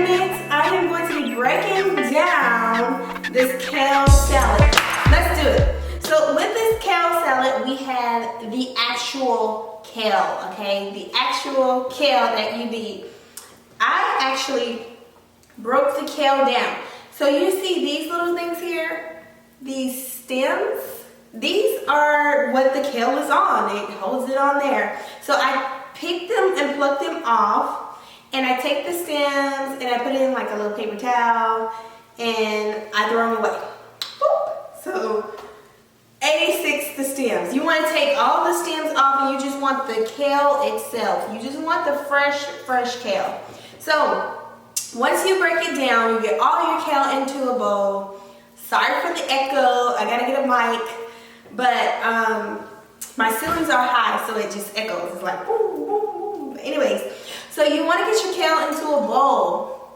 minutes, I am going to be breaking down this kale salad. Let's do it. So with this kale salad, we have the actual kale, okay? The actual kale that you need. I actually broke the kale down. So you see these little things here, these stems, these are what the kale is on. It holds it on there. So I pick them and pluck them off, and I take the stems and I put it in like a little paper towel and I throw them away. Boop. So 86 the stems. You want to take all the stems off and you just want the kale itself. You just want the fresh kale. So once you break it down, you get all your kale into a bowl. Sorry for the echo, I gotta get a mic, but my ceilings are high, so it just echoes. It's like boom, boom, boom. Anyways, so you want to get your kale into a bowl,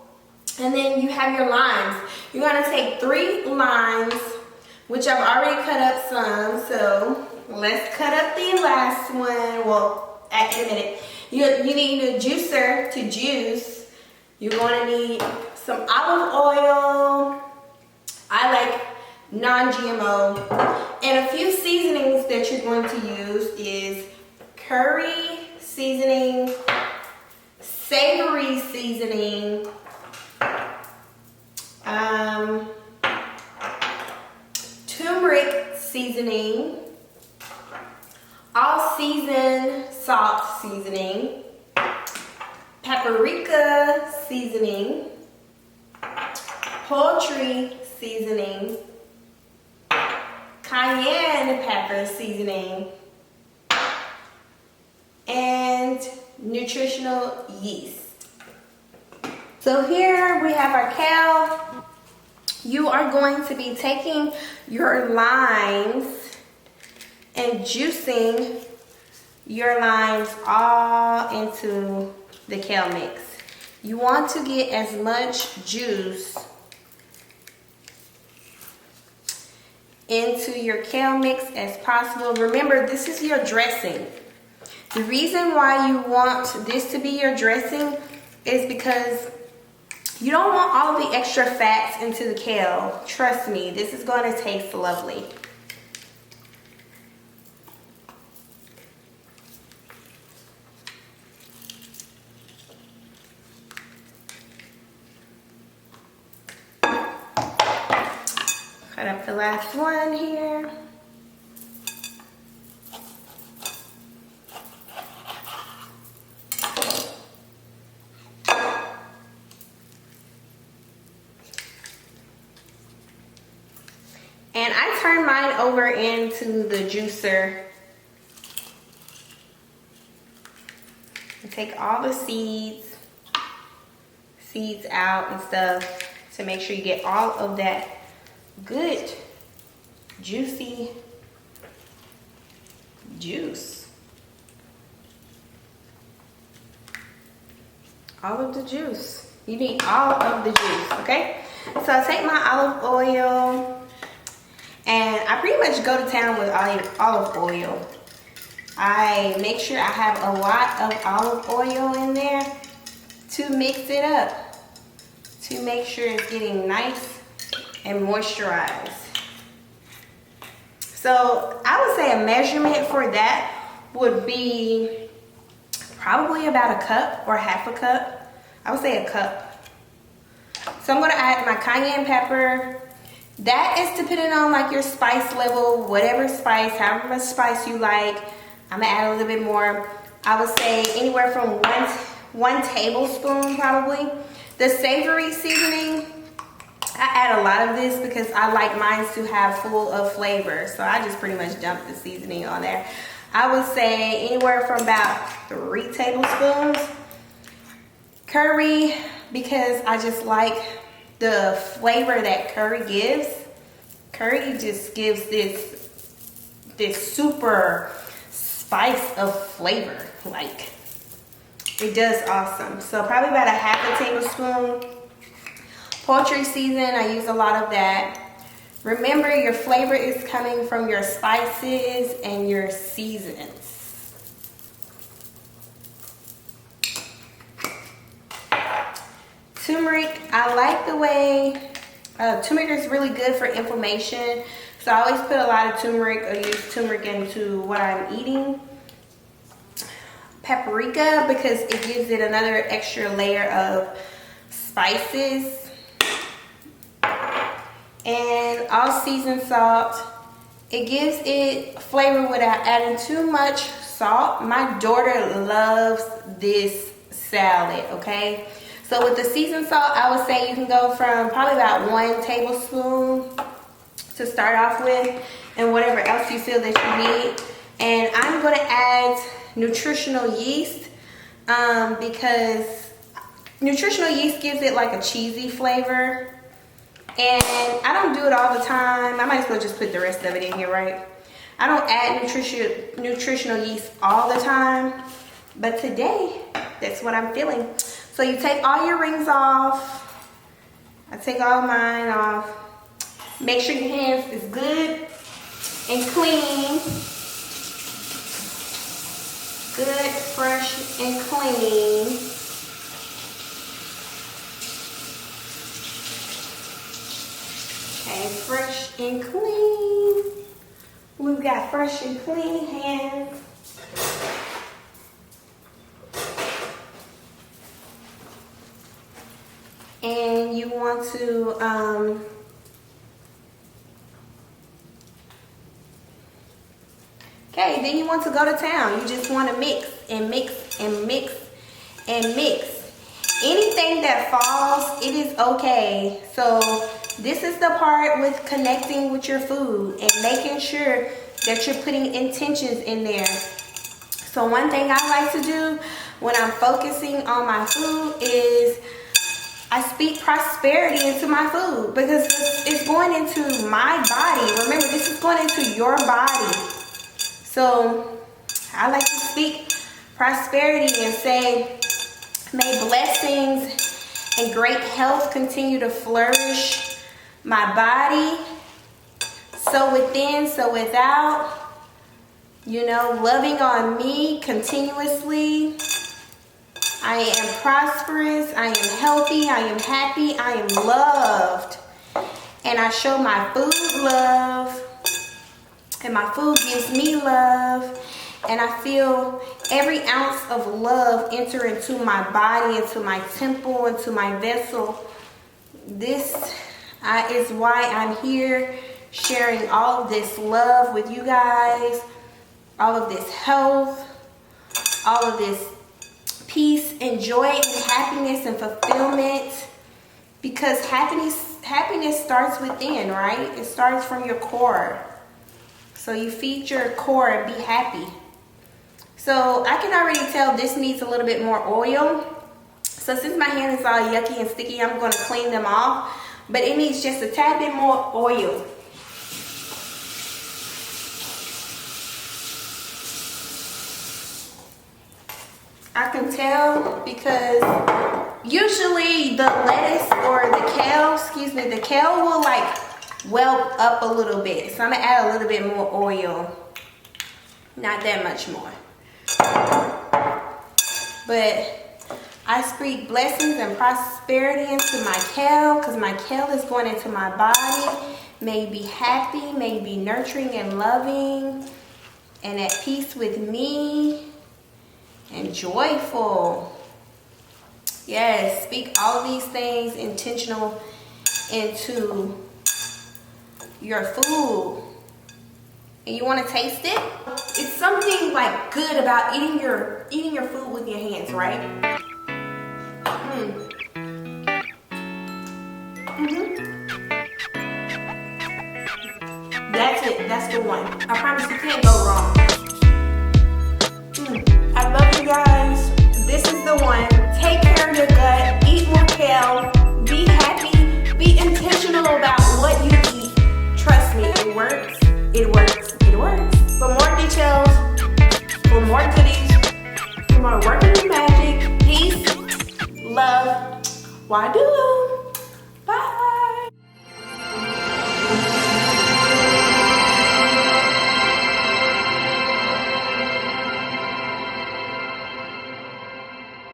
and then you have your limes. You're gonna take 3 limes, which I've already cut up some. So let's cut up the last one. Well, in a minute. You need a juicer to juice. You're going to need some olive oil. I like non-GMO. And a few seasonings that you're going to use is curry seasoning, savory seasoning, turmeric seasoning, all-season salt seasoning, paprika seasoning, poultry seasoning, cayenne pepper seasoning, and nutritional yeast. So here we have our kale. You are going to be taking your limes and juicing your limes all into the kale mix. You want to get as much juice into your kale mix as possible. Remember, this is your dressing. The reason why you want this to be your dressing is because you don't want all of the extra fats into the kale. Trust me, this is going to taste lovely. Cut up the last one here. And I turn mine over into the juicer and take all the seeds out and stuff to make sure you get all of that good juicy juice. All of the juice. You need all of the juice, okay? So I take my olive oil and I pretty much go to town with olive oil. I make sure I have a lot of olive oil in there to mix it up, to make sure it's getting nice and moisturized. So I would say a measurement for that would be probably about a cup or half a cup. I would say a cup. So I'm gonna add my cayenne pepper. That is depending on like your spice level, whatever spice, however much spice you like. I'm gonna add a little bit more. I would say anywhere from one tablespoon probably. The savory seasoning, I add a lot of this because I like mine to have full of flavor. So I just pretty much dump the seasoning on there. I would say anywhere from about 3 tablespoons. Curry, because I just like the flavor that curry gives. Curry just gives this super spice of flavor. Like, it does awesome. So probably about a half a tablespoon. Poultry season, I use a lot of that. Remember, your flavor is coming from your spices and your seasons. Turmeric, I like the way turmeric is really good for inflammation. So I always put a lot of turmeric or use turmeric into what I'm eating. Paprika, because it gives it another extra layer of spices. And all seasoned salt. It gives it flavor without adding too much salt. My daughter loves this salad, okay? So with the seasoned salt, I would say you can go from probably about 1 tablespoon to start off with, and whatever else you feel that you need. And I'm gonna add nutritional yeast because nutritional yeast gives it like a cheesy flavor. And I don't do it all the time. I might as well just put the rest of it in here, right? I don't add nutritional yeast all the time, but today, that's what I'm feeling. So you take all your rings off. I take all mine off. Make sure your hands is good and clean. Good, fresh, and clean. Okay, fresh and clean. We've got fresh and clean hands. And you want to okay, then you want to go to town. You just want to mix and mix and mix and mix. Anything that falls, it is okay. So this is the part with connecting with your food and making sure that you're putting intentions in there. So one thing I like to do when I'm focusing on my food is I speak prosperity into my food, because it's going into my body. Remember, this is going into your body. So I like to speak prosperity and say, may blessings and great health continue to flourish my body. So within, so without, you know, loving on me continuously. I am prosperous, I am healthy, I am happy, I am loved. And I show my food love. And my food gives me love. And I feel every ounce of love enter into my body, into my temple, into my vessel. This is why I'm here, sharing all of this love with you guys. All of this health, all of this peace and joy and happiness and fulfillment, because happiness starts within, right? It starts from your core. So you feed your core and be happy. So I can already tell this needs a little bit more oil. So since my hand is all yucky and sticky, I'm going to clean them off, but it needs just a tad bit more oil. I can tell because usually the lettuce or the kale will like whelp up a little bit. So I'm gonna add a little bit more oil. Not that much more. But I speak blessings and prosperity into my kale, because my kale is going into my body. May be happy, may be nurturing and loving, and at peace with me. And joyful. Yes, speak all of these things intentional into your food. And you want to taste it? It's something like good about eating your food with your hands, right? That's it. That's the one. I promise you can't go wrong. I love you guys. This is the one. Take care of your gut. Eat more kale. Be happy. Be intentional about what you eat. Trust me, it works. It works. It works. For more details, for more goodies, for more working magic, peace, love, wadu.